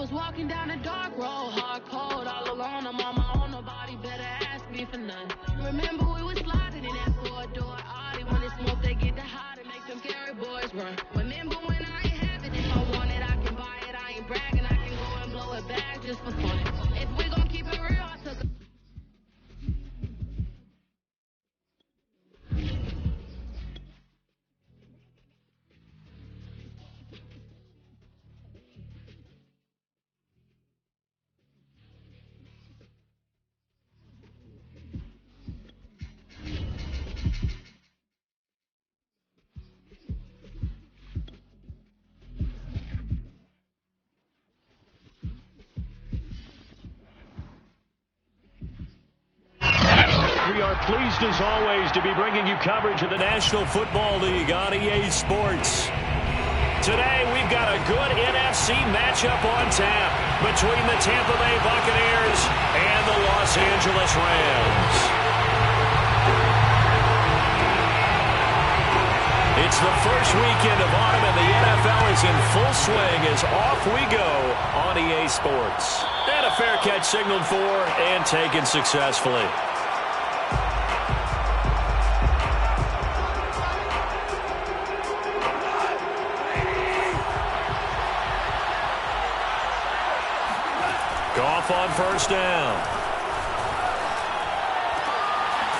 was walking down a dark road, hard cold, all alone. I'm on my own, nobody better ask me for none. Remember we was sliding in that four-door Audi. When it's smoke, they get the hot and make them scary boys run. Remember when I ain't have it? If I want it, I can buy it. I ain't bragging, I can go and blow it back just for fun. If we gon' keep it real, I took a We are pleased as always to be bringing you coverage of the National Football League on EA Sports. Today we've got a good NFC matchup on tap between the Tampa Bay Buccaneers and the Los Angeles Rams. It's the first weekend of autumn and the NFL is in full swing as off we go on EA Sports. And a fair catch signaled for and taken successfully. Goff on first down.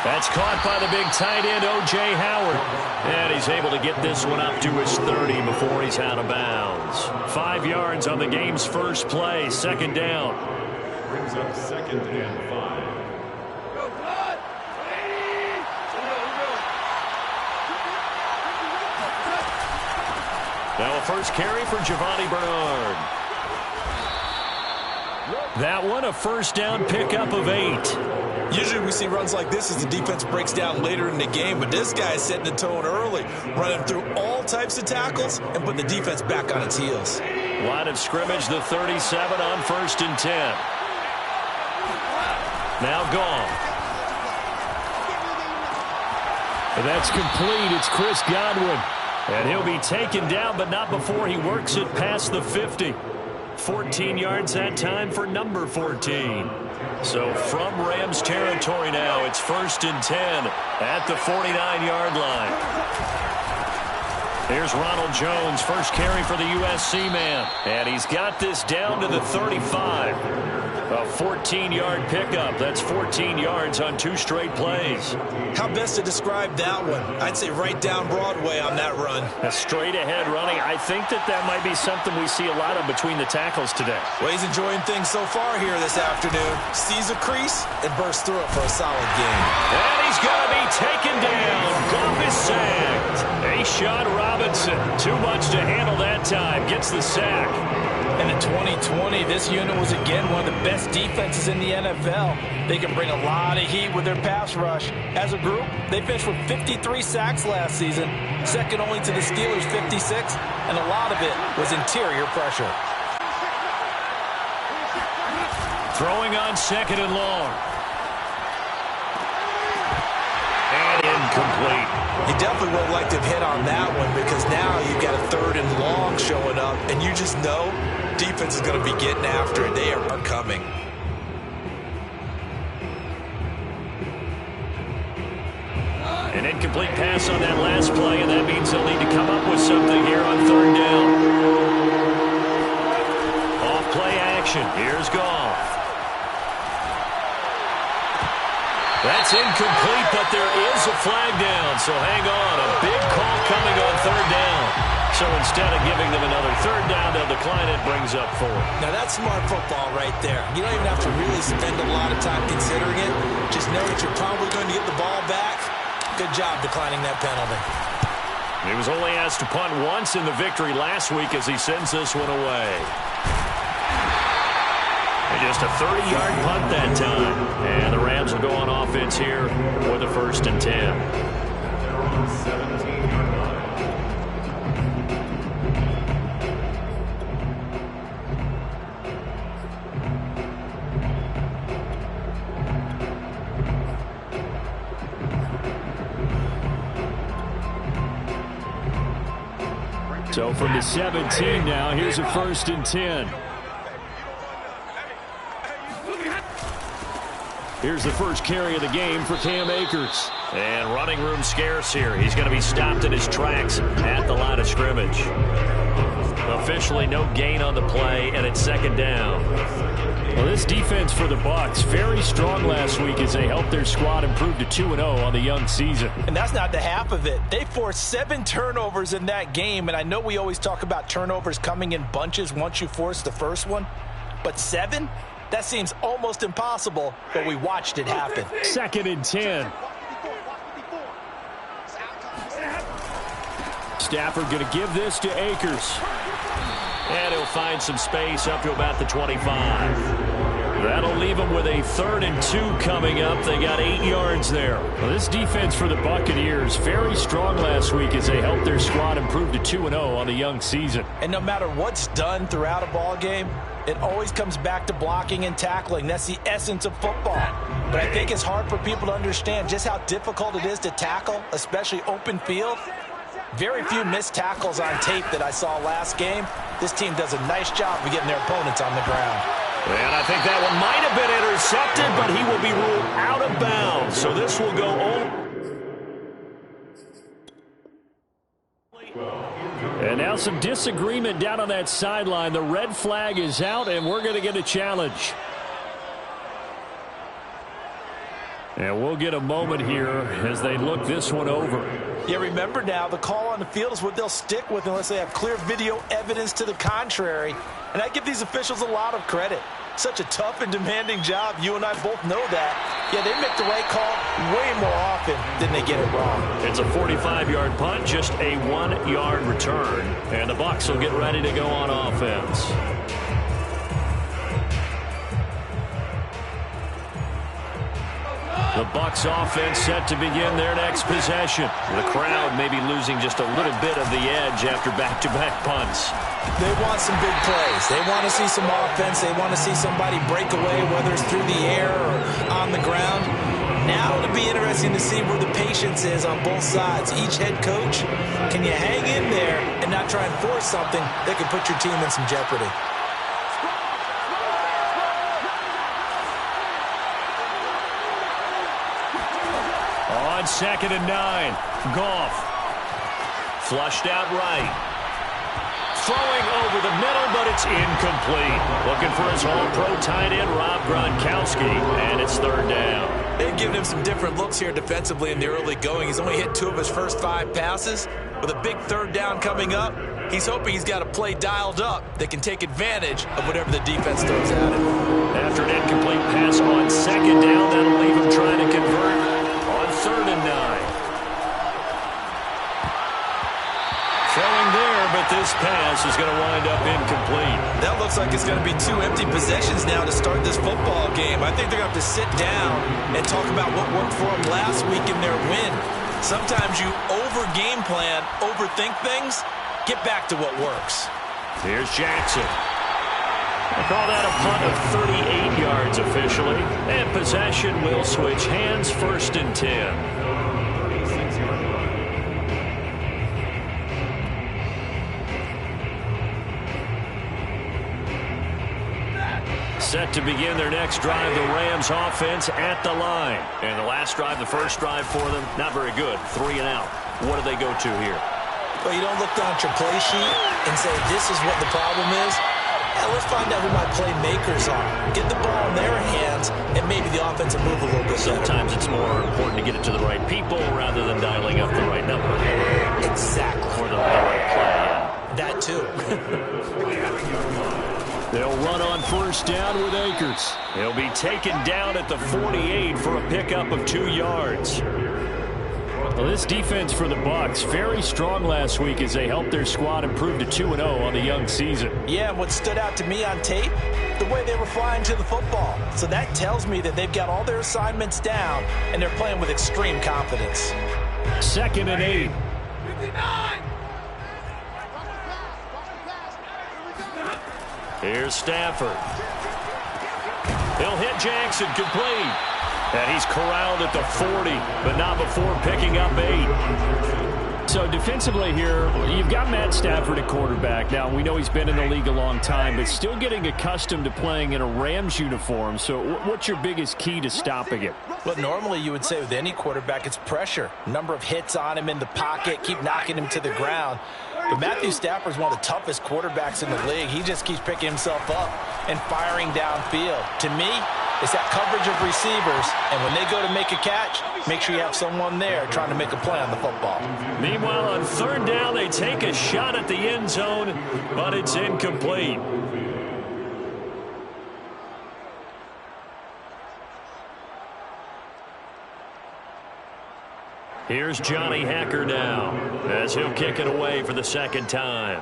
That's caught by the big tight end, O.J. Howard. And he's able to get this one up to his 30 before he's out of bounds. 5 yards on the game's first play, second down. Brings up second and 5. Now a first carry for Giovanni Bernard. That one a first down pickup of 8. Usually we see runs like this as the defense breaks down later in the game, but this guy is setting the tone early, running through all types of tackles and putting the defense back on its heels. Line of scrimmage, the 37 on first and 10. Now gone. And that's complete. It's Chris Godwin. And he'll be taken down, but not before he works it past the 50. 14 yards that time for number 14. So from Rams territory now, it's first and 10 at the 49-yard line. Here's Ronald Jones, first carry for the USC man. And he's got this down to the 35. A 14-yard pickup. That's 14 yards on 2 straight plays. How best to describe that one? I'd say right down Broadway on that run. A straight-ahead running. I think that might be something we see a lot of between the tackles today. Well, he's enjoying things so far here this afternoon. Sees a crease and bursts through it for a solid game. And he's going to be taken down. Goff is sacked. A'Shawn Robinson, too much to handle that time. Gets the sack. And in 2020, this unit was again one of the best defenses in the NFL. They can bring a lot of heat with their pass rush. As a group, they finished with 53 sacks last season, second only to the Steelers' 56, and a lot of it was interior pressure. Throwing on second and long. And incomplete. You definitely would have liked to have hit on that one because now you've got a third and long showing up, and you just know defense is going to be getting after it. They are coming. An incomplete pass on that last play, and that means they'll need to come up with something here on third down. Off play action. Here's Goff. That's incomplete, but there is a flag down, so hang on. A big call coming on third down. So instead of giving them another third down, they'll decline it, brings up 4. Now that's smart football right there. You don't even have to really spend a lot of time considering it. Just know that you're probably going to get the ball back. Good job declining that penalty. He was only asked to punt once in the victory last week as he sends this one away. And just a 30-yard punt that time. And the Rams will go on offense here with a first and 10. 17-yard line. So from the 17 now, here's a first and 10. Here's the first carry of the game for Cam Akers. And running room scarce here. He's going to be stopped in his tracks at the line of scrimmage. Officially no gain on the play, and it's second down. Well, this defense for the Bucs, very strong last week as they helped their squad improve to 2-0 on the young season. And that's not the half of it. They forced 7 turnovers in that game, and I know we always talk about turnovers coming in bunches once you force the first one, but 7? That seems almost impossible, but we watched it happen. Second and 10. Stafford going to give this to Akers. And he'll find some space up to about the 25. That'll leave them with a 3rd and 2 coming up. They got 8 yards there. Well, this defense for the Buccaneers, very strong last week as they helped their squad improve to 2-0 on the young season. And no matter what's done throughout a ball game, it always comes back to blocking and tackling. That's the essence of football. But I think it's hard for people to understand just how difficult it is to tackle, especially open field. Very few missed tackles on tape that I saw last game. This team does a nice job of getting their opponents on the ground. And I think that one might have been intercepted, but he will be ruled out of bounds. So this will go on. And now some disagreement down on that sideline. The red flag is out, and we're going to get a challenge. And we'll get a moment here as they look this one over. Yeah, remember now, the call on the field is what they'll stick with unless they have clear video evidence to the contrary. And I give these officials a lot of credit. Such a tough and demanding job. You and I both know that. Yeah, they make the right call way more often than they get it wrong. It's a 45-yard punt, just a 1-yard return. And the Bucs will get ready to go on offense. The Bucs offense set to begin their next possession. The crowd may be losing just a little bit of the edge after back-to-back punts. They want some big plays. They want to see some offense. They want to see somebody break away, whether it's through the air or on the ground. Now it'll be interesting to see where the patience is on both sides. Each head coach, can you hang in there and not try and force something that could put your team in some jeopardy? On 2nd and 9, Goff. Flushed out right. Throwing over the middle, but it's incomplete. Looking for his all-pro tight end, Rob Gronkowski, and it's 3rd down. They've given him some different looks here defensively in the early going. He's only hit 2 of his first 5 passes. With a big 3rd down coming up, he's hoping he's got a play dialed up that can take advantage of whatever the defense throws at him. After an incomplete pass on 2nd down, that'll leave him trying to convert on 3rd and 9. Throwing there, but this pass is going to wind up incomplete. That looks like it's going to be 2 empty possessions now to start this football game. I think they're going to have to sit down and talk about what worked for them last week in their win. Sometimes you over-game plan, overthink things. Get back to what works. Here's Jackson. I call that a punt of 38 yards officially. And possession will switch hands, 1st and 10. Set to begin their next drive, the Rams offense at the line. And the last drive, the first drive for them, not very good. 3 and out. What do they go to here? Well, you don't look down at your play sheet and say, this is what the problem is. Now let's find out who my playmakers are. Get the ball in their hands, and maybe the offense will move a little bit. Sometimes it's more important to get it to the right people rather than dialing up the right number. Exactly. Or the right play, yeah. That too. They'll run on 1st down with Akers. He'll be taken down at the 48 for a pickup of 2 yards. Well, this defense for the Bucs, very strong last week as they helped their squad improve to 2-0 on the young season. Yeah, and what stood out to me on tape, the way they were flying to the football. So that tells me that they've got all their assignments down, and they're playing with extreme confidence. 2nd and 8. 59! Here's Stafford. He'll hit Jackson, complete. And he's corralled at the 40, but not before picking up 8. So defensively here, you've got Matt Stafford at quarterback. Now, we know he's been in the league a long time, but still getting accustomed to playing in a Rams uniform. So what's your biggest key to stopping it? Well, normally you would say with any quarterback, it's pressure. Number of hits on him in the pocket, keep knocking him to the ground. But Matthew Stafford is one of the toughest quarterbacks in the league. He just keeps picking himself up and firing downfield. To me, it's that coverage of receivers, and when they go to make a catch, make sure you have someone there trying to make a play on the football. Meanwhile, on third down, they take a shot at the end zone, but it's incomplete. Here's Johnny Hacker now, as he'll kick it away for the second time.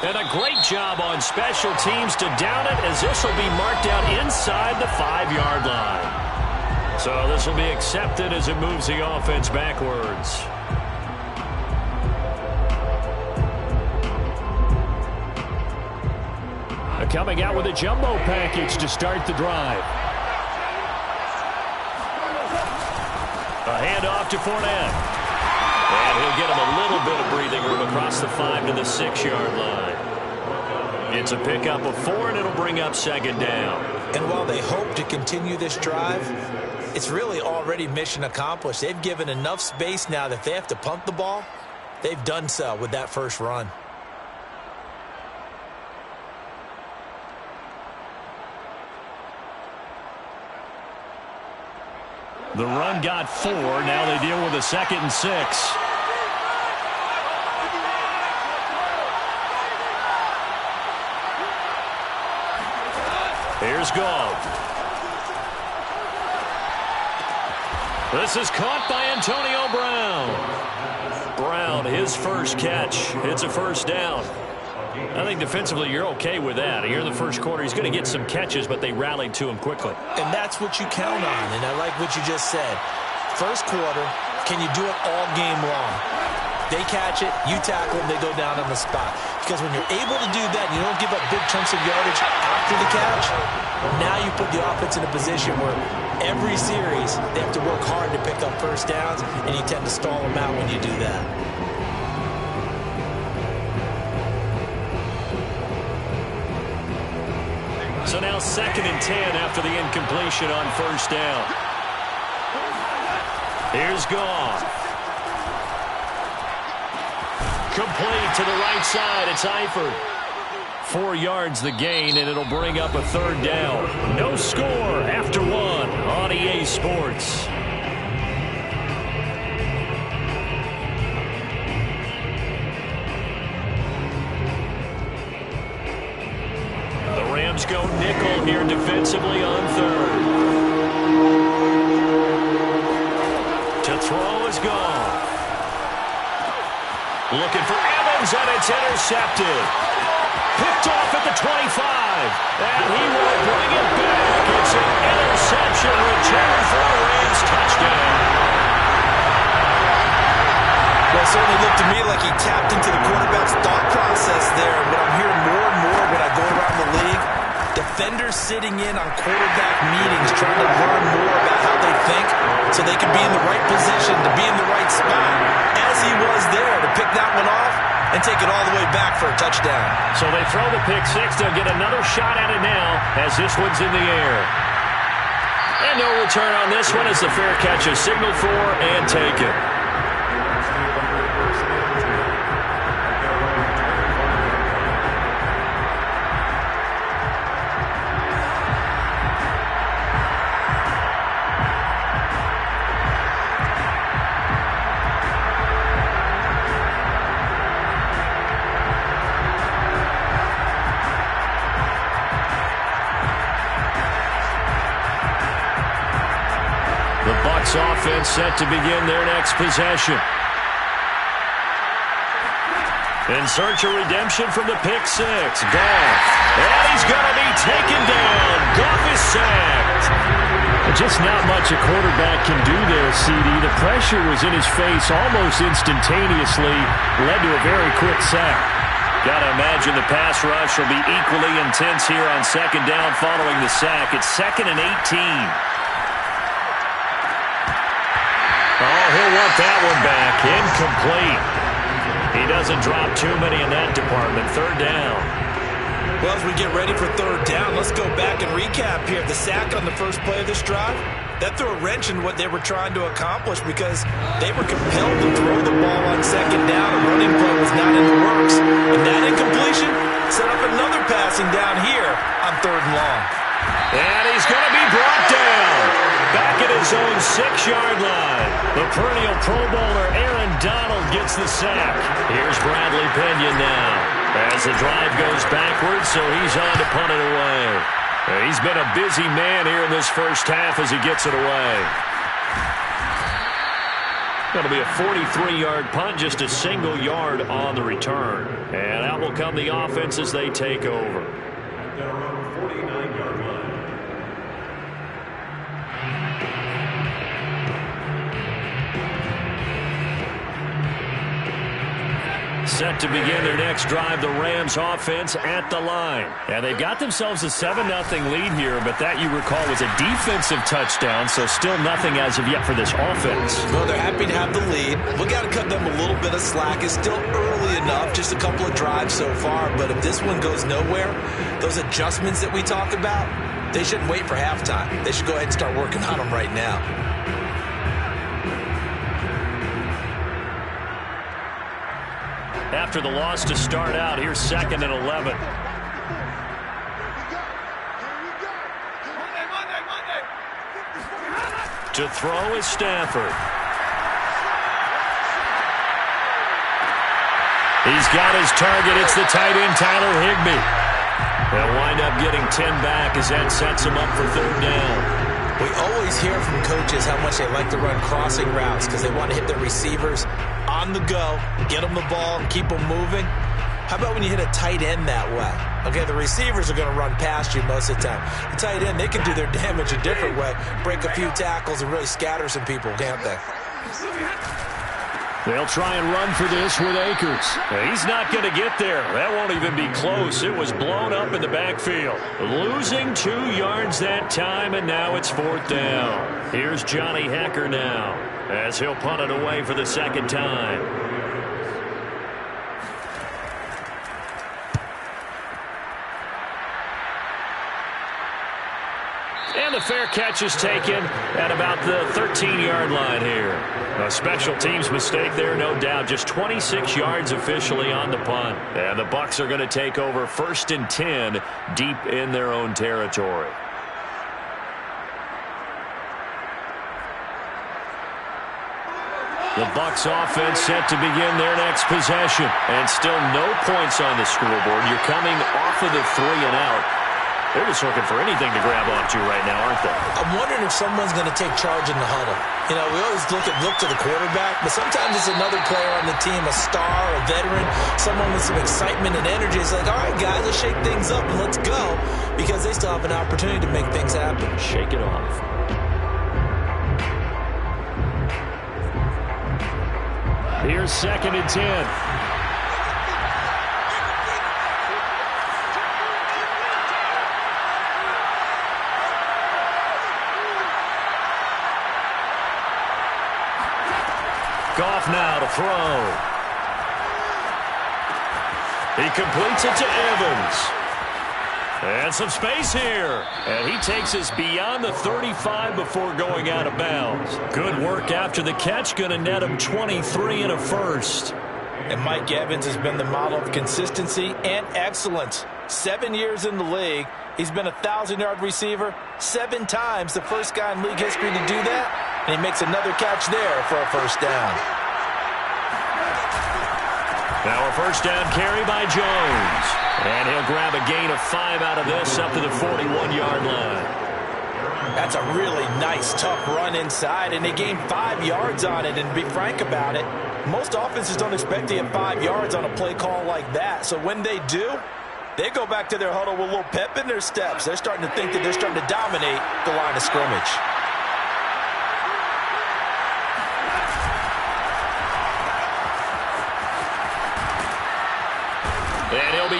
And a great job on special teams to down it, as this will be marked out inside the 5-yard line. So this will be accepted as it moves the offense backwards. Coming out with a jumbo package to start the drive. A handoff to Fournette. And he'll get him a little bit of breathing room across the 5 to the 6-yard line. It's a pickup of 4, and it'll bring up second down. And while they hope to continue this drive, it's really already mission accomplished. They've given enough space now that if they have to punt the ball, they've done so with that first run. The run got 4. Now they deal with a 2nd and 6. Here's Goff. This is caught by Antonio Brown. Brown, his first catch. It's a first down. I think defensively you're okay with that. Here in the first quarter, he's going to get some catches, but they rallied to him quickly. And that's what you count on, and I like what you just said. First quarter, can you do it all game long? They catch it, you tackle them, they go down on the spot. Because when you're able to do that, and you don't give up big chunks of yardage after the catch, now you put the offense in a position where every series they have to work hard to pick up first downs, and you tend to stall them out when you do that. So now 2nd and 10 after the incompletion on first down. Here's Goff. Complete to the right side. It's Eifert. 4 yards the gain, and it'll bring up a 3rd down. No score after 1 on EA Sports. Go nickel here defensively on 3rd. To throw is Goff. Looking for Evans, and it's intercepted. Picked off at the 25. And he will bring it back. It's an interception return for a Rams touchdown. Well, it certainly looked to me like he tapped into the quarterback's thought process there. What I'm hearing more and more when I go around the league, defenders sitting in on quarterback meetings trying to learn more about how they think so they can be in the right position to be in the right spot, as he was there to pick that one off and take it all the way back for a touchdown. So they throw the pick 6. They'll get another shot at it now as this one's in the air. And no return on this one as the fair catch is signaled for and taken. Offense set to begin their next possession. In search of redemption from the pick 6. Goff. And he's going to be taken down. Goff is sacked. Just not much a quarterback can do there, CD. The pressure was in his face almost instantaneously. Led to a very quick sack. Got to imagine the pass rush will be equally intense here on second down following the sack. It's 2nd and 18. Oh, he'll want that one back. Incomplete. He doesn't drop too many in that department. 3rd down. Well, as we get ready for 3rd down, let's go back and recap here. The sack on the first play of this drive, that threw a wrench in what they were trying to accomplish because they were compelled to throw the ball on 2nd down. A running play was not in the works. And that incompletion set up another passing down here on 3rd and long. And he's going to be brought down back at his own 6-yard line. The perennial Pro Bowler Aaron Donald gets the sack. Here's Bradley Pinion now as the drive goes backwards, so he's on to punt it away. He's been a busy man here in this first half as he gets it away. Going to be a 43-yard punt, just a single yard on the return. And out will come the offense as they take over. They're on 49-yard line. Set to begin their next drive, the Rams offense at the line. And they've got themselves a 7-0 lead here, but that, you recall, was a defensive touchdown, so still nothing as of yet for this offense. Well, they're happy to have the lead. We got to cut them a little bit of slack. It's still early enough, just a couple of drives so far, but if this one goes nowhere, those adjustments that we talk about, they shouldn't wait for halftime. They should go ahead and start working on them right now. After the loss to start out, here's 2nd and 11. To throw is Stafford. He's got his target. It's the tight end, Tyler Higbee. They'll wind up getting 10 back as that sets him up for 3rd down. We always hear from coaches how much they like to run crossing routes because they want to hit their receivers on the go, get them the ball, and keep them moving. How about when you hit a tight end that way? Okay, the receivers are going to run past you most of the time. The tight end, they can do their damage a different way, break a few tackles and really scatter some people, can't they? They'll try and run for this with Akers. He's not going to get there. That won't even be close. It was blown up in the backfield. Losing 2 yards that time, and now it's 4th down. Here's Johnny Hecker now as he'll punt it away for the 2nd time. And the fair catch is taken at about the 13-yard line here. A special teams mistake there, no doubt. Just 26 yards officially on the punt. And the Bucs are going to take over 1st and 10 deep in their own territory. The Bucs offense set to begin their next possession. And still no points on the scoreboard. You're coming off of the 3 and out. They're just looking for anything to grab onto right now, aren't they? I'm wondering if someone's going to take charge in the huddle. You know, we always look to the quarterback, but sometimes it's another player on the team, a star, a veteran, someone with some excitement and energy. It's like, all right, guys, let's shake things up and let's go, because they still have an opportunity to make things happen. Shake it off. Here's 2nd and 10. Goff now to throw. He completes it to Evans. And some space here. And he takes us beyond the 35 before going out of bounds. Good work after the catch. Going to net him 23 and a first. And Mike Evans has been the model of consistency and excellence. 7 years in the league. He's been a 1,000-yard receiver 7 times, the first guy in league history to do that. And he makes another catch there for a 1st down. Now a 1st down carry by Jones. And he'll grab a gain of 5 out of this up to the 41-yard line. That's a really nice, tough run inside, and they gained 5 yards on it. And to be frank about it, most offenses don't expect to get 5 yards on a play call like that. So when they do, they go back to their huddle with a little pep in their steps. They're starting to think that they're starting to dominate the line of scrimmage.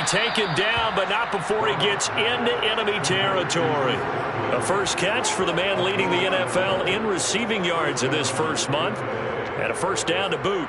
be taken down, but not before he gets into enemy territory. A first catch for the man leading the NFL in receiving yards in this first month, and a first down to boot.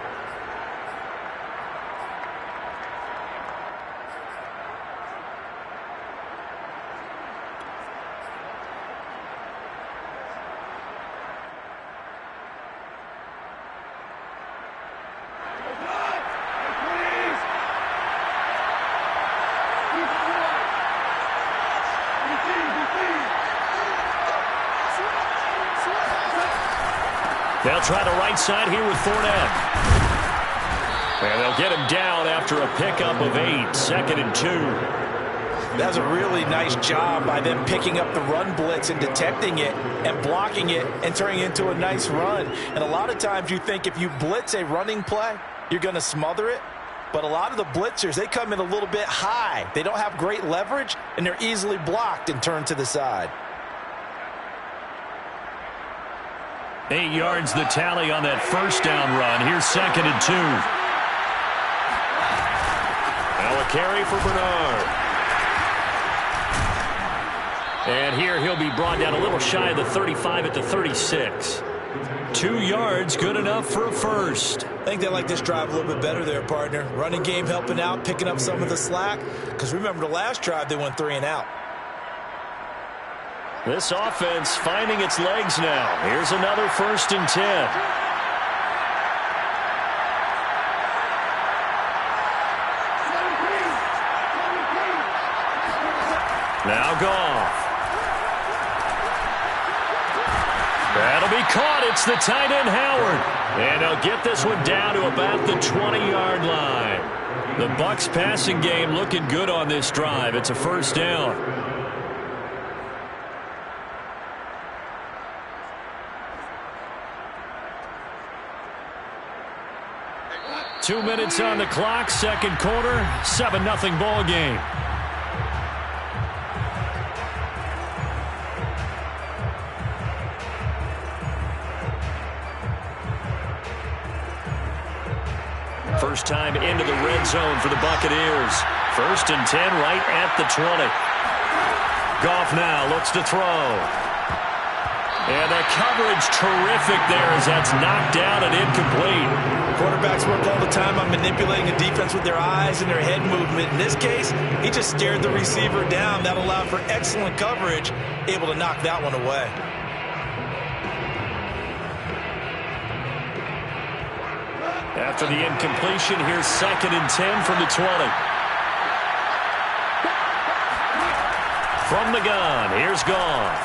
They'll try the right side here with Fournette. And they'll get him down after a pickup of 8, 2nd and 2. That's a really nice job by them picking up the run blitz and detecting it and blocking it and turning it into a nice run. And a lot of times you think if you blitz a running play, you're going to smother it. But a lot of the blitzers, they come in a little bit high. They don't have great leverage, and they're easily blocked and turned to the side. 8 yards the tally on that first down run. Here's 2nd and 2. Now a carry for Bernard. And here he'll be brought down a little shy of the 35 at the 36. 2 yards, good enough for a first. I think they like this drive a little bit better there, partner. Running game helping out, picking up some of the slack. Because remember, the last drive they went 3 and out. This offense finding its legs now. Here's another 1st and 10. Now Goff. That'll be caught. It's the tight end, Howard. And they'll get this one down to about the 20-yard line. The Bucs passing game looking good on this drive. It's a first down. Two minutes on the clock, second quarter, 7-0 ball game. First time into the red zone for the Buccaneers. 1st and 10 right at the 20. Goff now looks to throw. And the coverage terrific there as that's knocked down and incomplete. Quarterbacks work all the time on manipulating a defense with their eyes and their head movement. In this case, he just stared the receiver down. That allowed for excellent coverage, able to knock that one away. After the incompletion, here's 2nd and 10 from the 20. From the gun, here's Goff.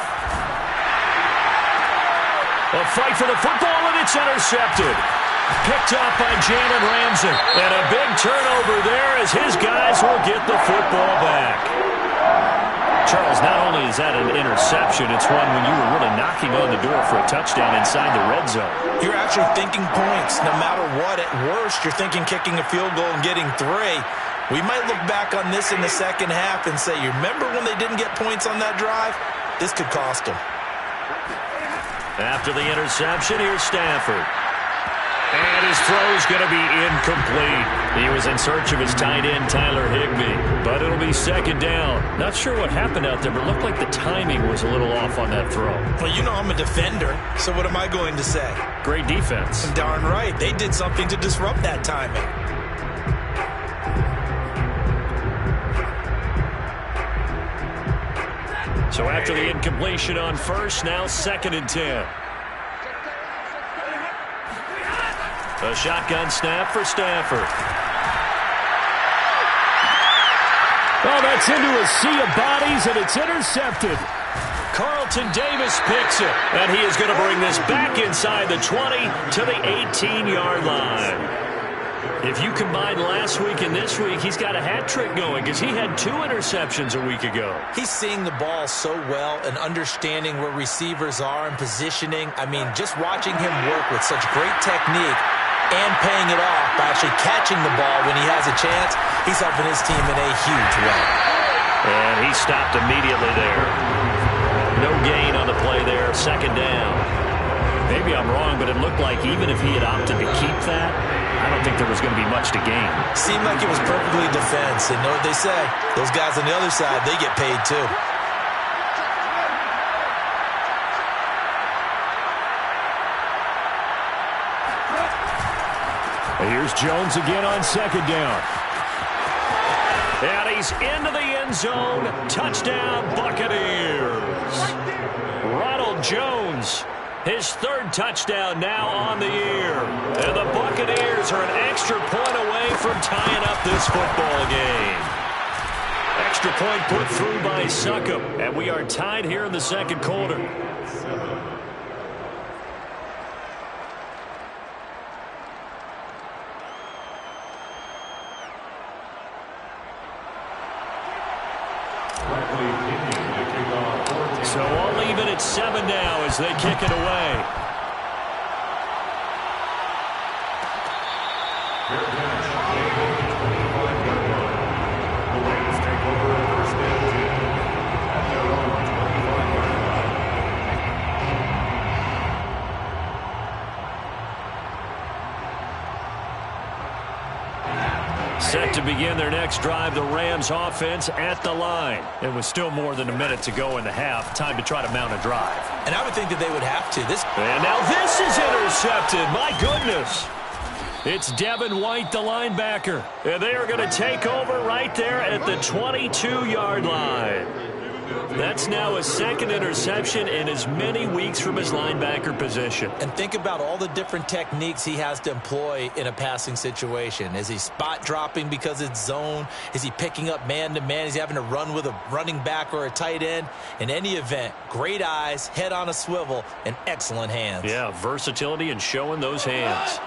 A fight for the football, and it's intercepted. Picked up by Jalen Ramsey. And a big turnover there as his guys will get the football back. Charles, not only is that an interception, it's one when you were really knocking on the door for a touchdown inside the red zone. You're actually thinking points no matter what. At worst, you're thinking kicking a field goal and getting 3. We might look back on this in the second half and say, you remember when they didn't get points on that drive? This could cost them. After the interception, here's Stafford. And his throw's going to be incomplete. He was in search of his tight end, Tyler Higbee. But it'll be 2nd down. Not sure what happened out there, but it looked like the timing was a little off on that throw. Well, you know I'm a defender, so what am I going to say? Great defense. Darn right. They did something to disrupt that timing. So after the incompletion on first, now 2nd and 10. A shotgun snap for Stafford. Oh, that's into a sea of bodies, and it's intercepted. Carlton Davis picks it, and he is going to bring this back inside the 20 to the 18-yard line. If you combine last week and this week, he's got a hat trick going because he had 2 interceptions a week ago. He's seeing the ball so well and understanding where receivers are and positioning. I mean, just watching him work with such great technique and paying it off by actually catching the ball when he has a chance, he's helping his team in a huge way. And he stopped immediately there. No gain on the play there, 2nd down. Maybe I'm wrong, but it looked like even if he had opted to keep that, I don't think there was going to be much to gain. Seemed like it was perfectly defense. And know what they say? Those guys on the other side, they get paid too. Here's Jones again on second down. And he's into the end zone. Touchdown, Buccaneers. Ronald Jones, his third touchdown now on the year. And the Buccaneers are an extra point away from tying up this football game. Extra point put through by Succop. And we are tied here in the second quarter. So I'll leave it at 7 now as they kick it away. Set to begin their next drive, the Rams offense at the line. And with still more than a minute to go in the half, time to try to mount a drive. And I would think that they would have to. And now this is intercepted. My goodness. It's Devin White, the linebacker. And they are going to take over right there at the 22-yard line. That's now a second interception in as many weeks from his linebacker position. And think about all the different techniques he has to employ in a passing situation. Is he spot dropping because it's zone? Is he picking up man-to-man? Is he having to run with a running back or a tight end? In any event, great eyes, head on a swivel, and excellent hands. Yeah, versatility and showing those hands.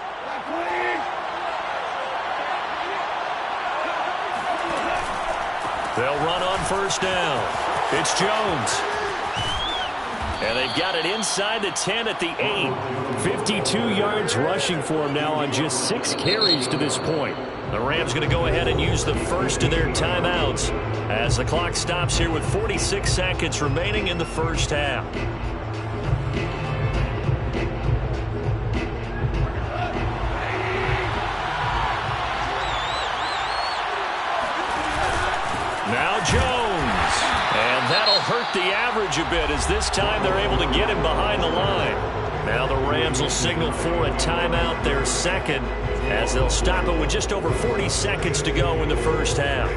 They'll run on first down. It's Jones. And they've got it inside the 10 at the 8. 52 yards rushing for him now on just 6 carries to this point. The Rams going to go ahead and use the first of their timeouts as the clock stops here with 46 seconds remaining in the first half. Now Jones. And that'll hurt the average a bit as this time they're able to get him behind the line. Now the Rams will signal for a timeout, their second, as they'll stop it with just over 40 seconds to go in the first half.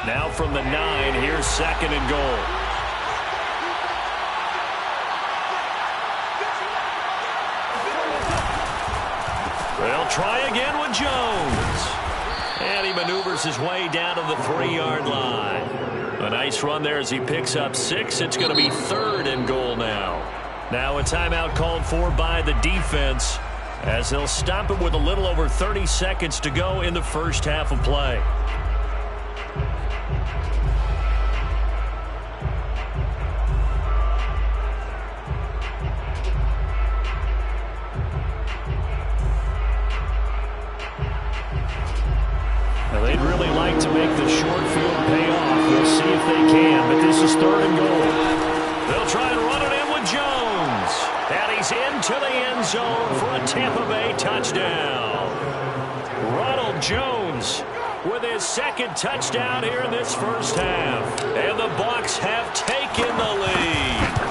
Now from the 9, here's second and goal. They'll try again with Jones. And he maneuvers his way down to the 3-yard line. A nice run there as he picks up 6. It's going to be third and goal now. Now a timeout called for by the defense as they'll stop it with a little over 30 seconds to go in the first half of play. They'd really like to make the short field pay off. We'll see if they can, but this is third and goal. They'll try and run it in with Jones. And he's into the end zone for a Tampa Bay touchdown. Ronald Jones with his second touchdown here in this first half. And the Bucs have taken the lead.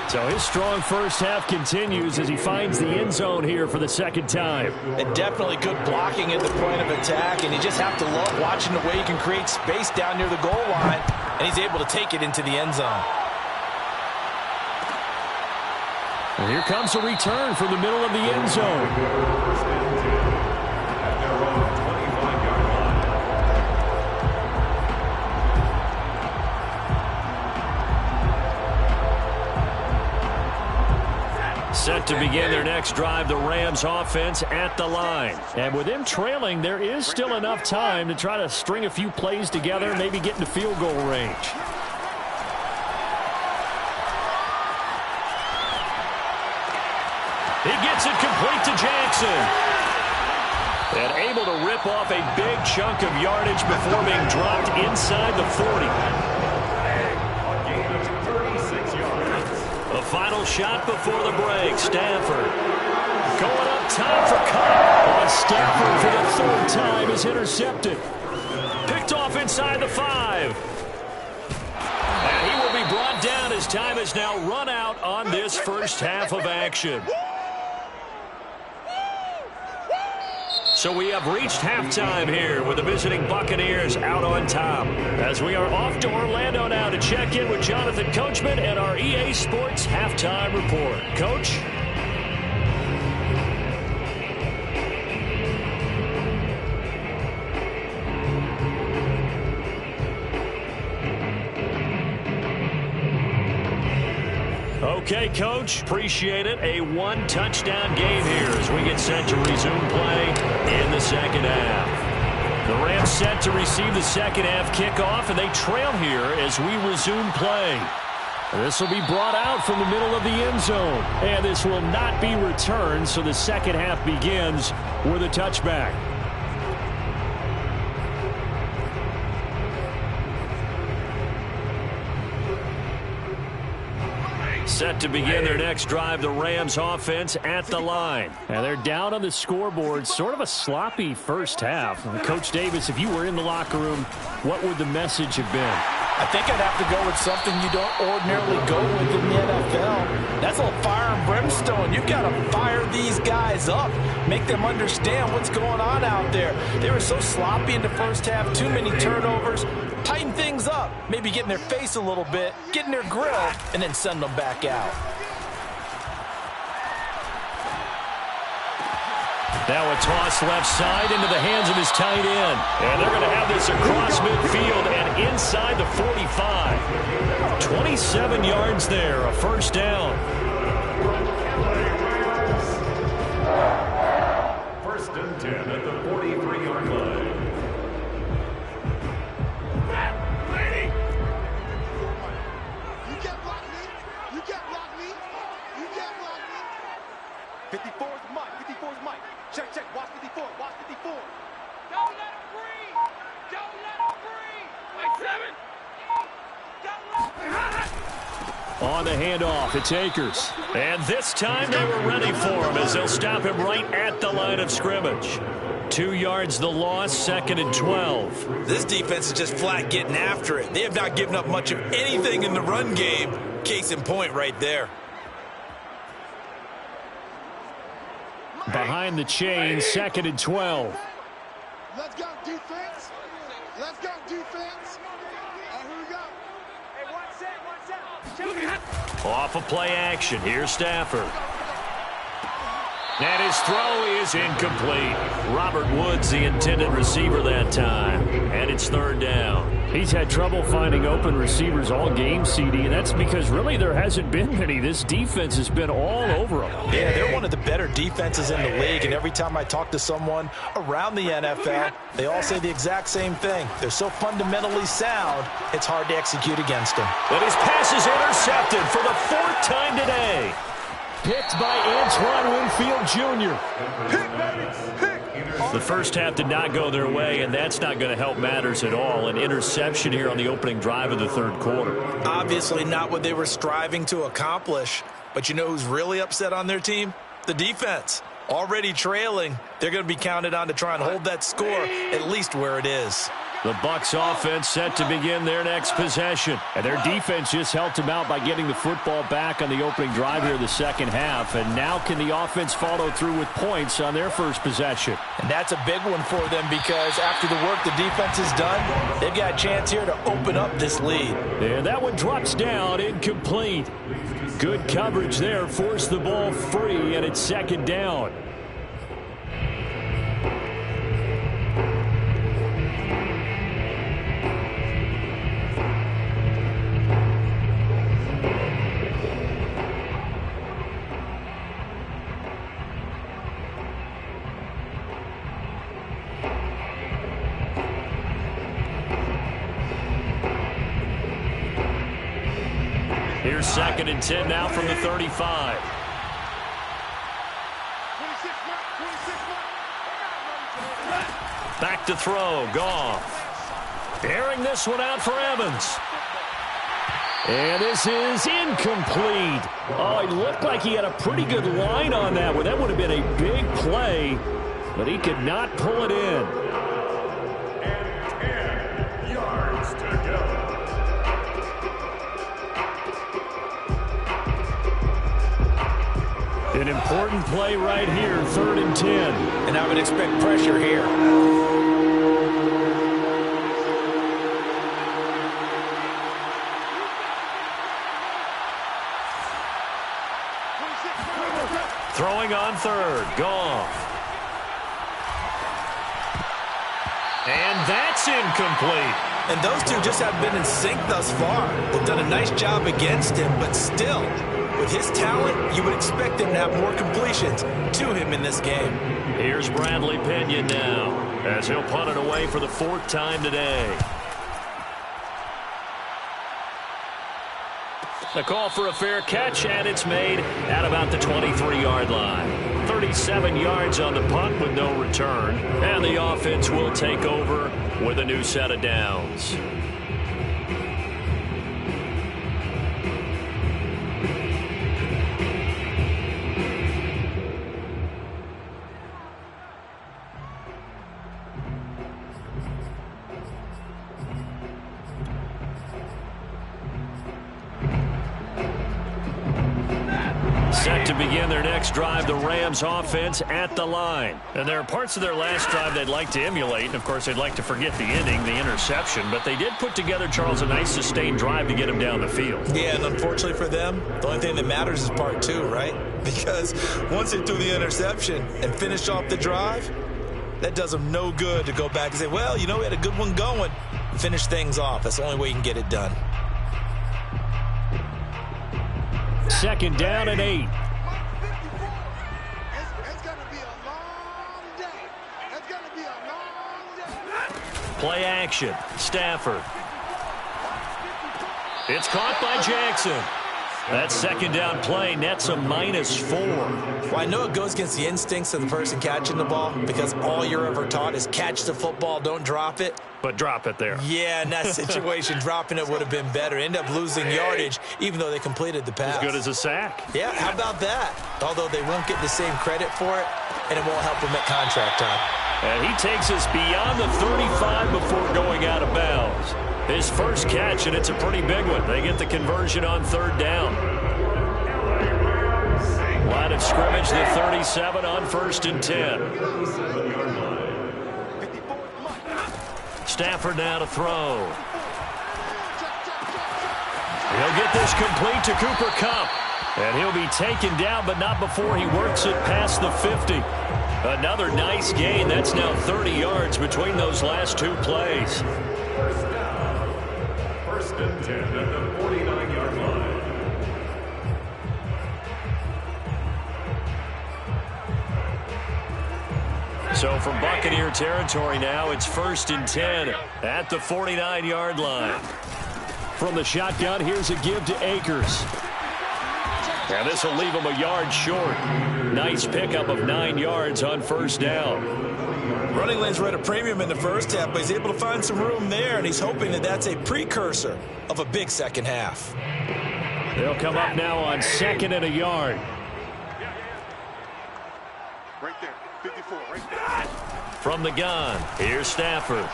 So his strong first half continues as he finds the end zone here for the second time. And definitely good blocking at the point of attack, and you just have to love watching the way he can create space down near the goal line, and he's able to take it into the end zone. And here comes a return from the middle of the end zone. Set to begin their next drive, the Rams offense at the line. And with them trailing, there is still enough time to try to string a few plays together, maybe get into field goal range. He gets it complete to Jackson. And able to rip off a big chunk of yardage before being dropped inside the 40. The final shot before the break. Stafford going up top for Cup. On Stafford for the third time is intercepted. Picked off inside the 5. And he will be brought down as time has now run out on this first half of action. So we have reached halftime here with the visiting Buccaneers out on top. As we are off to Orlando now to check in with Jonathan Coachman and our EA Sports Halftime Report. Coach? Okay, Coach. Appreciate it. A one-touchdown game here as we get set to resume play in the second half. The Rams set to receive the second half kickoff, and they trail here as we resume play. This will be brought out from the middle of the end zone, and this will not be returned, so the second half begins with a touchback. Set to begin their next drive, the Rams offense at the line. And they're down on the scoreboard, sort of a sloppy first half. Coach Davis, if you were in the locker room, what would the message have been? I think I'd have to go with something you don't ordinarily go with in the NFL. That's a little fire and brimstone. You've got to fire these guys up, make them understand what's going on out there. They were so sloppy in the first half, too many turnovers. Tighten things up, maybe get in their face a little bit, get in their grill, and then send them back out. Now a toss left side into the hands of his tight end. And they're going to have this across midfield and inside the 45. 27 yards there, a first down. First and 10 at the 43-yard line. You can't block me. You can't block me. You can't block me. 54 is Mike. 54 is Mike. Check, check. Watch 54. Watch 54. Don't let him breathe. Don't let him breathe. Like 7. On the handoff, it's Akers. And this time they were ready for him as they'll stop him right at the line of scrimmage. 2 yards the loss, second and 12. This defense is just flat getting after it. They have not given up much of anything in the run game. Case in point right there. Behind the chain, second and 12. Let's go, defense. Let's go, defense. Here we go. Hey, one set. Off a play action, here's Stafford. And his throw is incomplete. Robert Woods, the intended receiver that time. And it's third down. He's had trouble finding open receivers all game, CD, and that's because really there hasn't been many. This defense has been all over them. Yeah, they're one of the better defenses in the league, and every time I talk to someone around the NFL, they all say the exact same thing. They're so fundamentally sound, it's hard to execute against them. But his pass is intercepted for the fourth time today. Picked by Antoine Winfield Jr. Pick, baby. Pick. The first half did not go their way, and that's not going to help matters at all. An interception here on the opening drive of the third quarter. Obviously not what they were striving to accomplish. But you know who's really upset on their team? The defense. Already trailing. They're going to be counted on to try and hold that score at least where it is. The Bucs offense set to begin their next possession. And their defense just helped them out by getting the football back on the opening drive here in the second half. And now can the offense follow through with points on their first possession? And that's a big one for them because after the work the defense has done, they've got a chance here to open up this lead. And that one drops down, incomplete. Good coverage there, forced the ball free, and it's second down. Here's second and 10 now from the 35. 26 mark. 26 mark. back to throw. Goff. Airing this one out for Evans. And this is incomplete. Oh, it looked like he had a pretty good line on that one. That would have been a big play, but he could not pull it in. And 10 yards to go. An important play right here, 3rd and 10. And I would expect pressure here. Throwing on 3rd. Goff. And that's incomplete. And those two just have been in sync thus far. They've done a nice job against him, but still, with his talent, you would expect him to have more completions to him in this game. Here's Bradley Pinion now, as he'll punt it away for the 4th time today. The call for a fair catch, and it's made at about the 23-yard line. 37 yards on the punt with no return, and the offense will take over with a new set of downs. Set to begin their next drive, the Rams offense at the line. And there are parts of their last drive they'd like to emulate. And, of course, they'd like to forget the inning, the interception. But they did put together, Charles, a nice sustained drive to get them down the field. Yeah, and unfortunately for them, the only thing that matters is part 2, right? Because once they threw the interception and finished off the drive, that does them no good to go back and say, well, you know, we had a good one going. Finish things off. That's the only way you can get it done. 2nd down and 8. It's going to be a long day. It's going to be a long day. Play action. Stafford. It's caught by Jackson. That 2nd down play nets a -4. Well, I know it goes against the instincts of the person catching the ball because all you're ever taught is catch the football, don't drop it. But drop it there. Yeah, in that situation, dropping it would have been better. End up losing yardage, even though they completed the pass. As good as a sack. Yeah, how about that? Although they won't get the same credit for it, and it won't help them at contract time. And he takes us beyond the 35 before going out of bounds. His first catch, and it's a pretty big one. They get the conversion on 3rd down. Line of scrimmage, the 37 on 1st and 10. Stafford now to throw. He'll get this complete to Cooper Kupp. And he'll be taken down, but not before he works it past the 50. Another nice gain. That's now 30 yards between those last 2 plays. 1st and 10 at the 49-yard line. So from Buccaneer territory now, it's 1st and 10 at the 49-yard line. From the shotgun, here's a give to Akers. And this will leave him a yard short. Nice pickup of 9 yards on 1st down. Running lanes were at a premium in the first half, but he's able to find some room there, and he's hoping that that's a precursor of a big second half. They'll come up now on 2nd and a yard. Right there, 54, right there. From the gun, here's Stafford.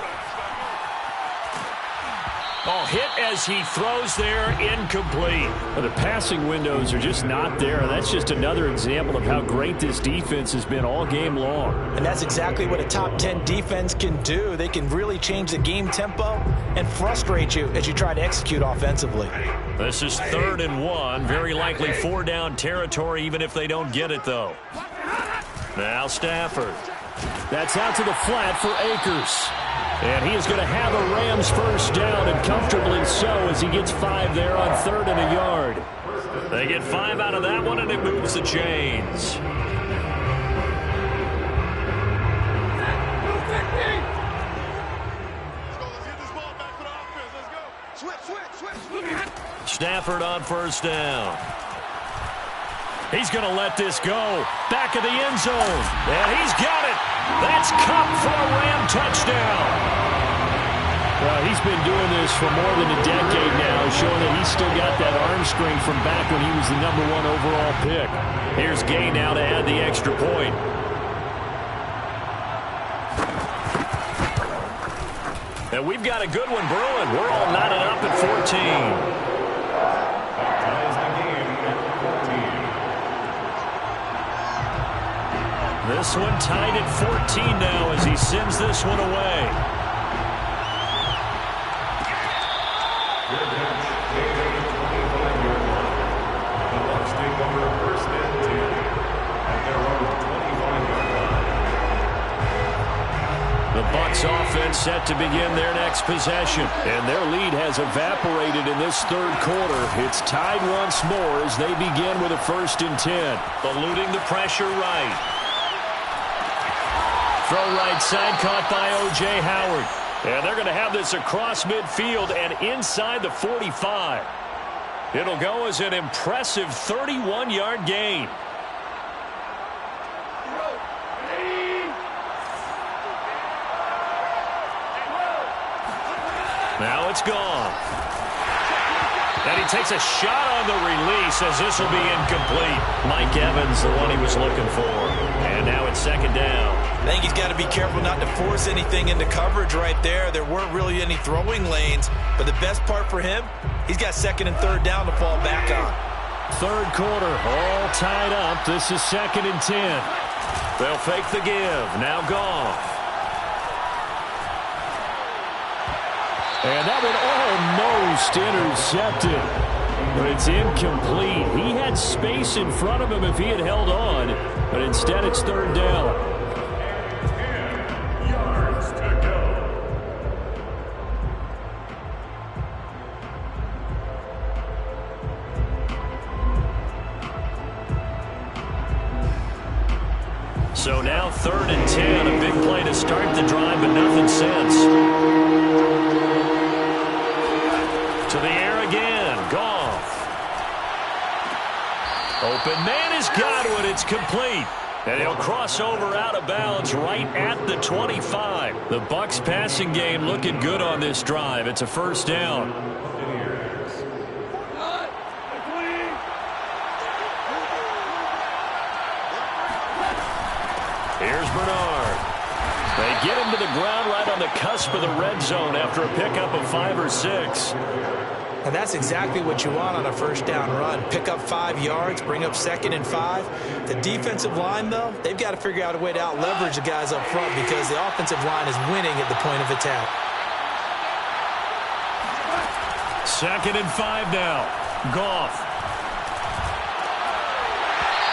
Oh, hit as he throws there, incomplete. Well, the passing windows are just not there. That's just another example of how great this defense has been all game long. And that's exactly what a top 10 defense can do. They can really change the game tempo and frustrate you as you try to execute offensively. This is 3rd and 1. Very likely 4-down territory, even if they don't get it, though. Now Stafford. That's out to the flat for Akers. And he is going to have a Rams 1st down, and comfortably so, as he gets 5 there on 3rd and a yard. They get 5 out of that one, and it moves the chains. Let's get this ball back for the offense. Let's go. Switch. Stafford on 1st down. He's going to let this go. Back of the end zone. And he's got it. That's Kupp for a Ram touchdown. Well, he's been doing this for more than a decade now, showing that he's still got that arm strength from back when he was the #1 overall pick. Here's Gay now to add the extra point. And we've got a good one brewing. We're all knotted up at 14. This one tied at 14 now as he sends this one away. The Bucs offense set to begin their next possession. And their lead has evaporated in this third quarter. It's tied once more as they begin with a 1st and 10. Eluding the pressure right. Throw right side caught by O.J. Howard. And they're going to have this across midfield and inside the 45. It'll go as an impressive 31-yard gain. Now it's gone. And he takes a shot on the release as this will be incomplete. Mike Evans, the one he was looking for. And now it's 2nd down. I think he's got to be careful not to force anything into coverage right there. There weren't really any throwing lanes. But the best part for him, he's got 2nd and 3rd down to fall back on. Third quarter, all tied up. This is 2nd and 10. They'll fake the give. Now Goff. And that one almost intercepted. But it's incomplete. He had space in front of him if he had held on. But instead it's 3rd down. 10 yards to go. So now 3rd and 10. A big play to start the drive, but nothing since. To the air again. Goff. Open man is Godwin. It's complete. And he'll cross over out of bounds right at the 25. The Bucs passing game looking good on this drive. It's a 1st down. Here's Bernard. They get him to the ground right on the cusp of the red zone after a pickup of 5 or 6. And that's exactly what you want on a 1st down run. Pick up 5 yards, bring up 2nd and 5. The defensive line, though, they've got to figure out a way to out-leverage the guys up front because the offensive line is winning at the point of attack. 2nd and 5 now. Goff.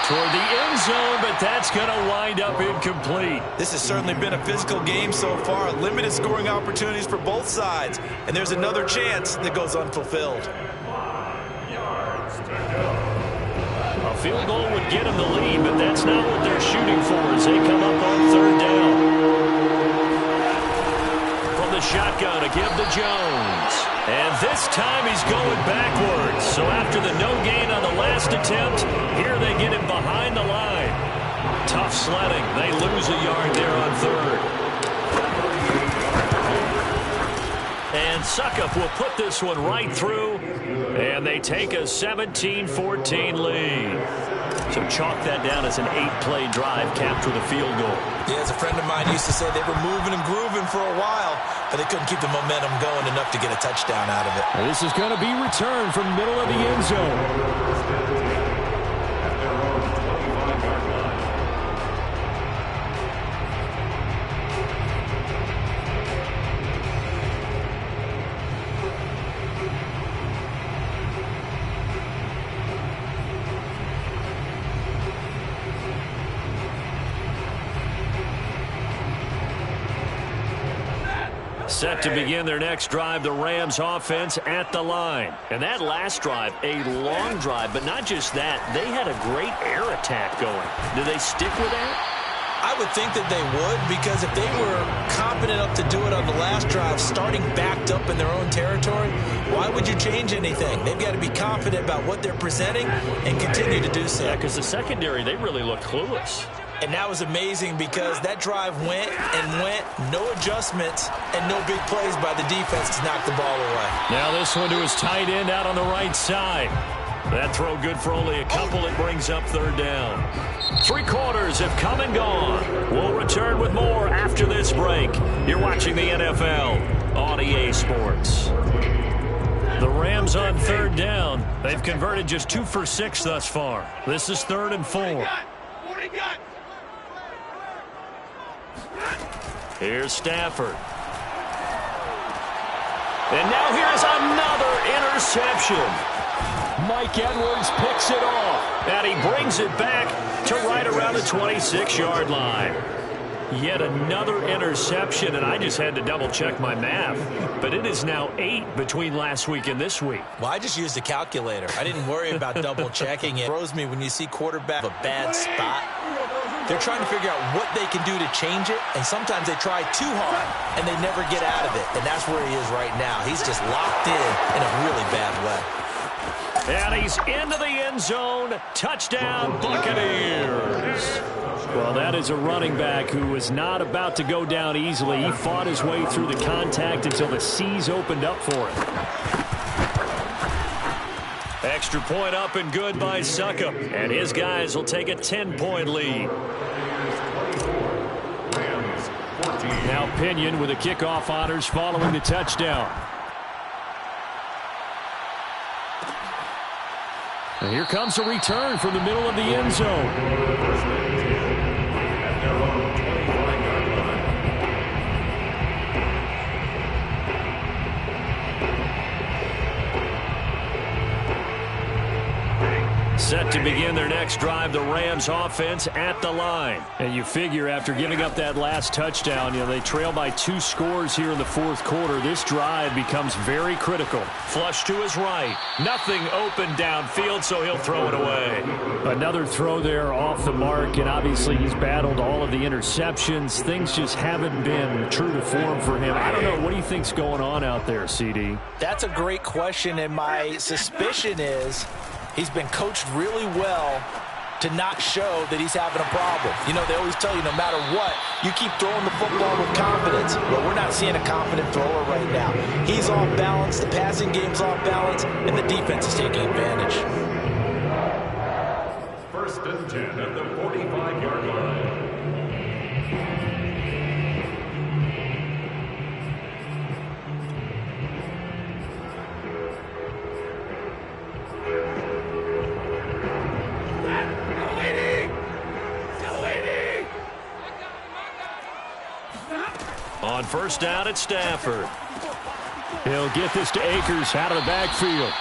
Toward the end zone, but that's going to wind up incomplete. This has certainly been a physical game so far. Limited scoring opportunities for both sides. And there's another chance that goes unfulfilled. 5 yards to go. A field goal would get them the lead, but that's not what they're shooting for as they come up on 3rd down. From the shotgun, a give to Jones. And this time he's going backwards. So after the no gain on the last attempt, here they get him behind the line. Tough sledding. They lose a yard there on 3rd. And Suckup will put this one right through. And they take a 17-14 lead. So chalk that down as an 8-play drive capped with a field goal. Yeah, as a friend of mine used to say, they were moving and grooving for a while, but they couldn't keep the momentum going enough to get a touchdown out of it. And this is going to be returned from middle of the end zone. Set to begin their next drive, the Rams offense at the line. And that last drive, a long drive, but not just that. They had a great air attack going. Do they stick with that? I would think that they would, because if they were confident enough to do it on the last drive, starting backed up in their own territory, why would you change anything? They've got to be confident about what they're presenting and continue to do so. Yeah, because the secondary, they really looked clueless. And that was amazing because that drive went and went, no adjustments, and no big plays by the defense to knock the ball away. Now this one to his tight end out on the right side. That throw good for only a couple. It brings up third down. 3 quarters have come and gone. We'll return with more after this break. You're watching the NFL on EA Sports. The Rams on third down. They've converted just 2 for 6 thus far. This is 3rd and 4. Here's Stafford. And now here's another interception. Mike Edwards picks it off, and he brings it back to right around the 26-yard line. Yet another interception, and I just had to double-check my math. But it is now 8 between last week and this week. Well, I just used a calculator. I didn't worry about double-checking it. It throws me when you see quarterback a bad spot. They're trying to figure out what they can do to change it, and sometimes they try too hard, and they never get out of it. And that's where he is right now. He's just locked in a really bad way. And he's into the end zone. Touchdown, Buccaneers. Well, that is a running back who was not about to go down easily. He fought his way through the contact until the seas opened up for him. Extra point up and good by Suckup. And his guys will take a 10-point lead. Now Pinion with the kickoff honors following the touchdown. And here comes a return from the middle of the end zone. Set to begin their next drive, the Rams offense at the line. And you figure after giving up that last touchdown, they trail by 2 scores here in the 4th quarter. This drive becomes very critical. Flush to his right. Nothing open downfield, so he'll throw it away. Another throw there off the mark, and obviously he's battled all of the interceptions. Things just haven't been true to form for him. I don't know. What do you think's going on out there, CD? That's a great question, and my suspicion is he's been coached really well to not show that he's having a problem. They always tell you no matter what, you keep throwing the football with confidence. But we're not seeing a confident thrower right now. He's off balance, the passing game's off balance, and the defense is taking advantage. 1st and 10 at the 45-yard line. On 1st down at Stafford. He'll get this to Akers out of the backfield.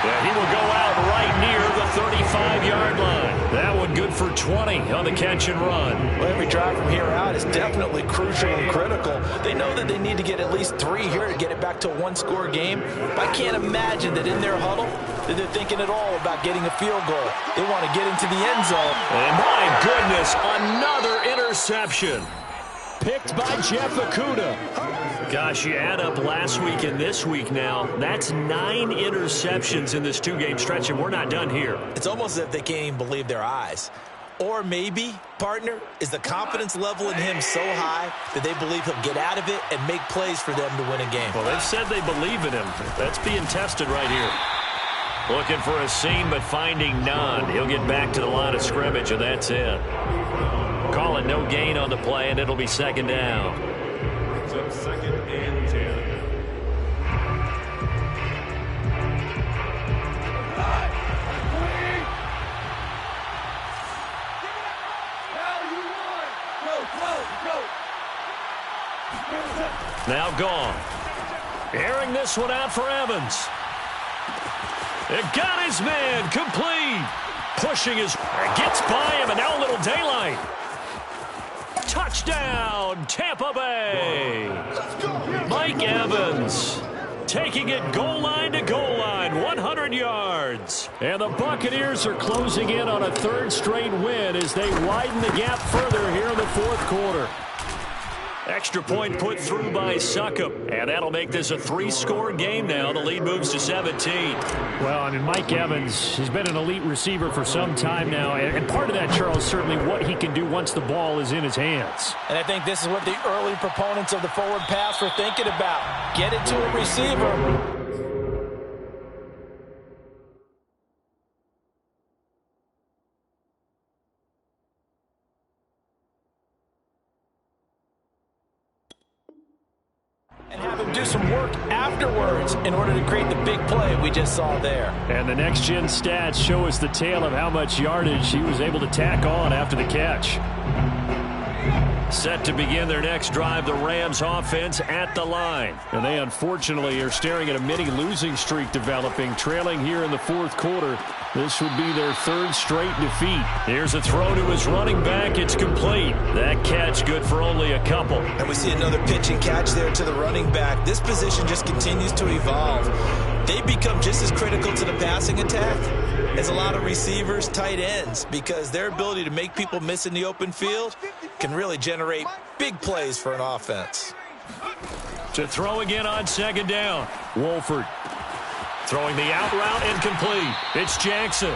And he will go out right near the 35-yard line. That one good for 20 on the catch and run. Well, every drive from here out is definitely crucial and critical. They know that they need to get at least 3 here to get it back to a 1-score game. But I can't imagine that in their huddle that they're thinking at all about getting a field goal. They want to get into the end zone. And my goodness, another interception. Picked by Jeff Okudah. Gosh, you add up last week and this week now. That's 9 interceptions in this 2-game stretch, and we're not done here. It's almost as if they can't even believe their eyes. Or maybe, partner, is the confidence level in him so high that they believe he'll get out of it and make plays for them to win a game. Well, they've said they believe in him. That's being tested right here. Looking for a seam, but finding none. He'll get back to the line of scrimmage, and that's it. Call it no gain on the play, and it'll be 2nd down. So 2nd and 10. Now gone. Airing this one out for Evans. It got his man complete. Pushing his, gets by him, and now a little daylight. Touchdown, Tampa Bay. Mike Evans taking it goal line to goal line, 100 yards. yards. And the Buccaneers are closing in on a third straight win as they widen the gap further here in the fourth quarter. Extra point put through by Succop, and that'll make this a 3-score game now. The lead moves to 17. Well, I mean, Mike Evans, he's been an elite receiver for some time now, and part of that, Charles, certainly what he can do once the ball is in his hands. And I think this is what the early proponents of the forward pass were thinking about. Get it to a receiver. And have him do some work afterwards in order to create the big play we just saw there. And the next-gen stats show us the tale of how much yardage he was able to tack on after the catch. Set to begin their next drive, the Rams offense at the line. And they unfortunately are staring at a mini losing streak developing, trailing here in the fourth quarter. This would be their third straight defeat. Here's a throw to his running back. It's complete. That catch good for only a couple. And we see another pitch and catch there to the running back. This position just continues to evolve. They become just as critical to the passing attack as a lot of receivers, tight ends, because their ability to make people miss in the open field can really generate big plays for an offense. To throw again on second down. Wolford throwing the out route incomplete. It's Jackson.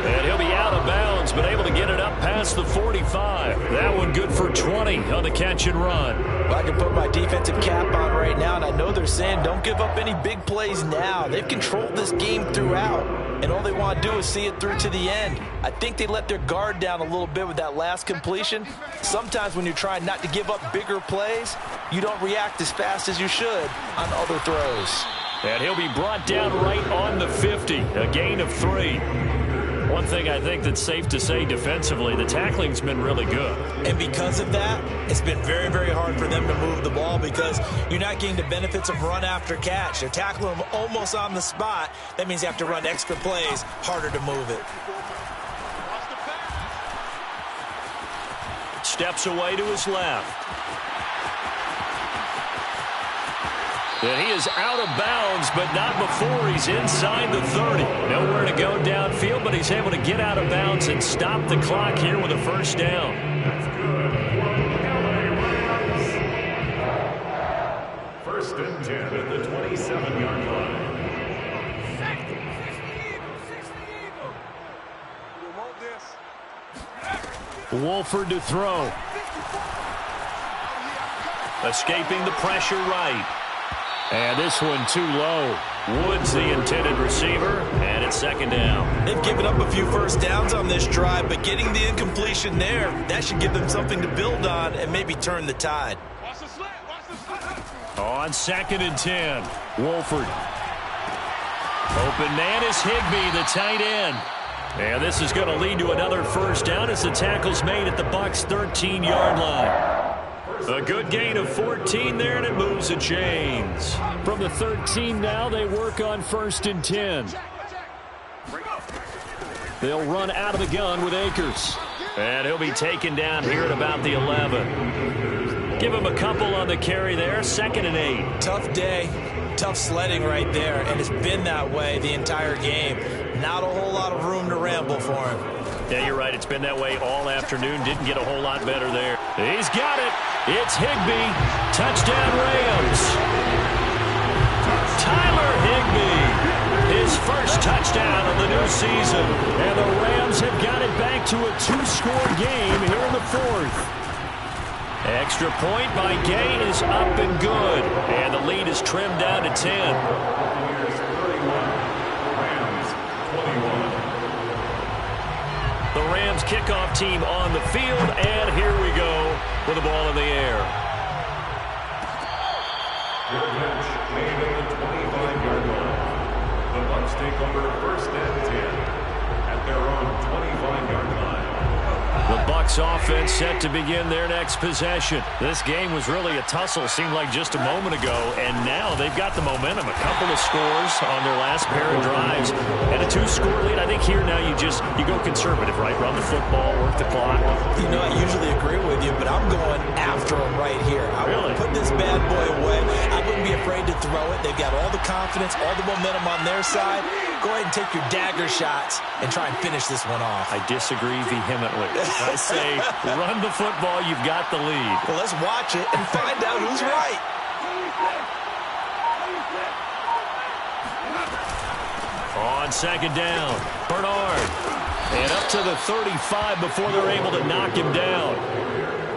And he'll be out of bounds, but able to get it up past the 45. That one good for 20 on the catch and run. Well, I can put my defensive cap on right now, and I know they're saying don't give up any big plays now. They've controlled this game throughout, and all they want to do is see it through to the end. I think they let their guard down a little bit with that last completion. Sometimes when you're trying not to give up bigger plays, you don't react as fast as you should on other throws. And he'll be brought down right on the 50, a gain of 3. One thing I think that's safe to say defensively, the tackling's been really good. And because of that, it's been very, very hard for them to move the ball because you're not getting the benefits of run after catch. They're tackling them almost on the spot. That means you have to run extra plays, harder to move it. Steps away to his left. And he is out of bounds, but not before he's inside the 30. Nowhere to go downfield, but he's able to get out of bounds and stop the clock here with a first down. First and 10 at the 27-yard line. Wolford to throw. Escaping the pressure right. And this one too low. Woods the intended receiver, and it's second down. They've given up a few first downs on this drive, but getting the incompletion there, that should give them something to build on and maybe turn the tide. On second and 10, Wolford. Open man is Higbee, the tight end. And this is going to lead to another first down as the tackle's made at the Bucs' 13-yard line. A good gain of 14 there, and it moves the chains. From the 13 now, they work on first and 10. They'll run out of the gun with Akers. And he'll be taken down here at about the 11. Give him a couple on the carry there, second and 8. Tough day, tough sledding right there, and it's been that way the entire game. Not a whole lot of room to ramble for him. Yeah, you're right. It's been that way all afternoon. Didn't get a whole lot better there. He's got it. It's Higbee. Touchdown, Rams. Tyler Higbee. His first touchdown of the new season. And the Rams have got it back to a 2-score game here in the fourth. Extra point by Gay is up and good. And the lead is trimmed down to 10. The Rams kickoff team on the field, and here we go with the ball in the air. Good catch made at the 25-yard line. The Bucs take over first and 10 at their own 25-yard line. The Bucs offense set to begin their next possession. This game was really a tussle, seemed like just a moment ago, and now they've got the momentum. A couple of scores on their last pair of drives, and a 2-score lead. I think here now you go conservative, right? Run the football, work the clock. You know, I usually agree with you, but I'm going after them right here. I want to put this bad boy away. I wouldn't be afraid to throw it. They've got all the confidence, all the momentum on their side. Go ahead and take your dagger shots and try and finish this one off. I disagree vehemently. I say run the football, you've got the lead. Well, let's watch it and find out who's right. On second down, Bernard. And up to the 35 before they're able to knock him down.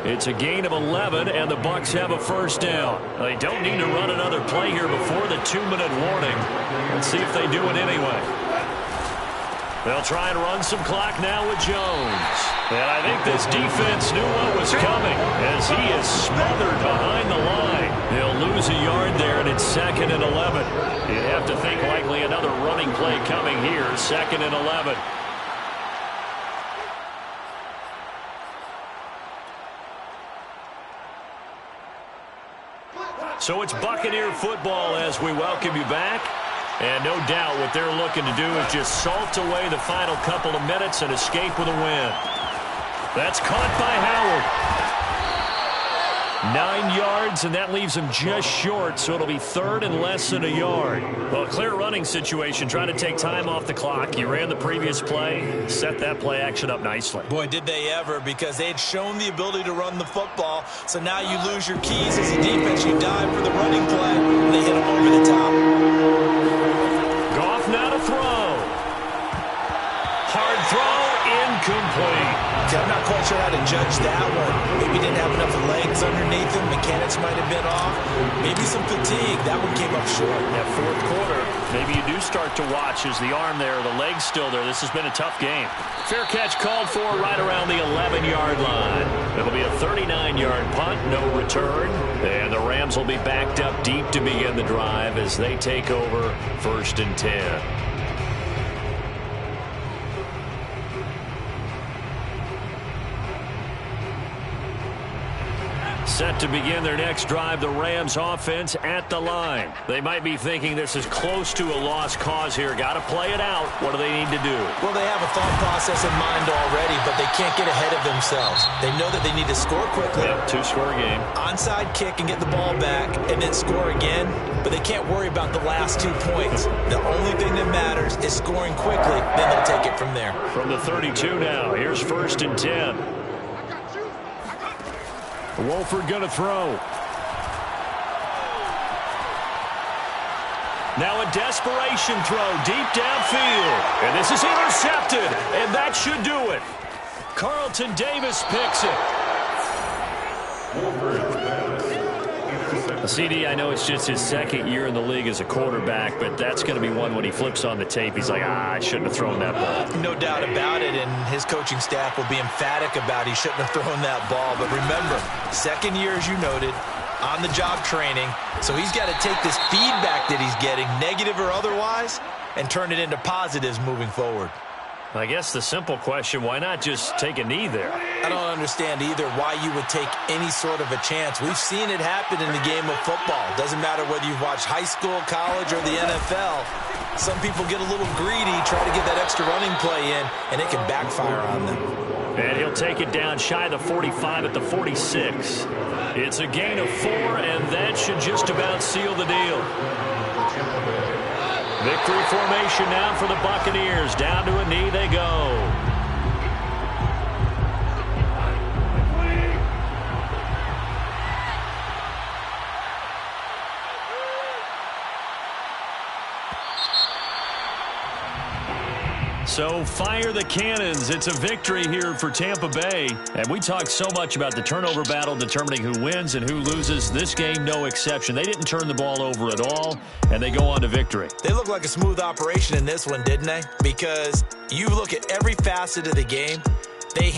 It's a gain of 11, and the Bucs have a first down. They don't need to run another play here before the 2-minute warning. Let's see if they do it anyway. They'll try and run some clock now with Jones. And I think this defense knew what was coming as he is smothered behind the line. They'll lose a yard there, and it's 2nd and 11. You'd have to think likely another running play coming here, 2nd and 11. So it's Buccaneer football as we welcome you back. And no doubt what they're looking to do is just salt away the final couple of minutes and escape with a win. That's caught by Howard. 9 yards, and that leaves him just short, so it'll be 3rd and less than a yard. Well, clear running situation, trying to take time off the clock. You ran the previous play, set that play action up nicely. Boy, did they ever, because they had shown the ability to run the football. So now you lose your keys as a defense. You dive for the running play, and they hit him over the top. Goff now to throw. Hard throw, incomplete. I'm not quite sure how to judge that one. Maybe didn't have enough legs underneath him. Mechanics might have been off. Maybe some fatigue. That one came up short. That 4th quarter, maybe you do start to watch as the arm there, the leg's still there. This has been a tough game. Fair catch called for right around the 11-yard line. It'll be a 39-yard punt, no return. And the Rams will be backed up deep to begin the drive as they take over 1st and 10. Set to begin their next drive, the Rams offense at the line. They might be thinking this is close to a lost cause here. Got to play it out. What do they need to do? Well, they have a thought process in mind already, but they can't get ahead of themselves. They know that they need to score quickly. Yep, 2-score game. Onside kick and get the ball back and then score again, but they can't worry about the last 2 points. The only thing that matters is scoring quickly, then they'll take it from there. From the 32 now, here's 1st and 10. Wolford going to throw. Now a desperation throw deep downfield. And this is intercepted. And that should do it. Carlton Davis picks it. CD, I know it's just his 2nd year in the league as a quarterback, but that's going to be one when he flips on the tape. He's like, I shouldn't have thrown that ball. No doubt about it, and his coaching staff will be emphatic about he shouldn't have thrown that ball. But remember, 2nd year, as you noted, on-the-job training, so he's got to take this feedback that he's getting, negative or otherwise, and turn it into positives moving forward. I guess the simple question, why not just take a knee there? I don't understand either why you would take any sort of a chance. We've seen it happen in the game of football. Doesn't matter whether you've watched high school, college, or the NFL. Some people get a little greedy, try to get that extra running play in, and it can backfire on them. And he'll take it down shy of the 45 at the 46. It's a gain of 4, and that should just about seal the deal. Victory formation now for the Buccaneers. Down to a knee they go. So fire the cannons. It's a victory here for Tampa Bay. And we talked so much about the turnover battle determining who wins and who loses. This game, no exception. They didn't turn the ball over at all, and they go on to victory. They look like a smooth operation in this one, didn't they? Because you look at every facet of the game, they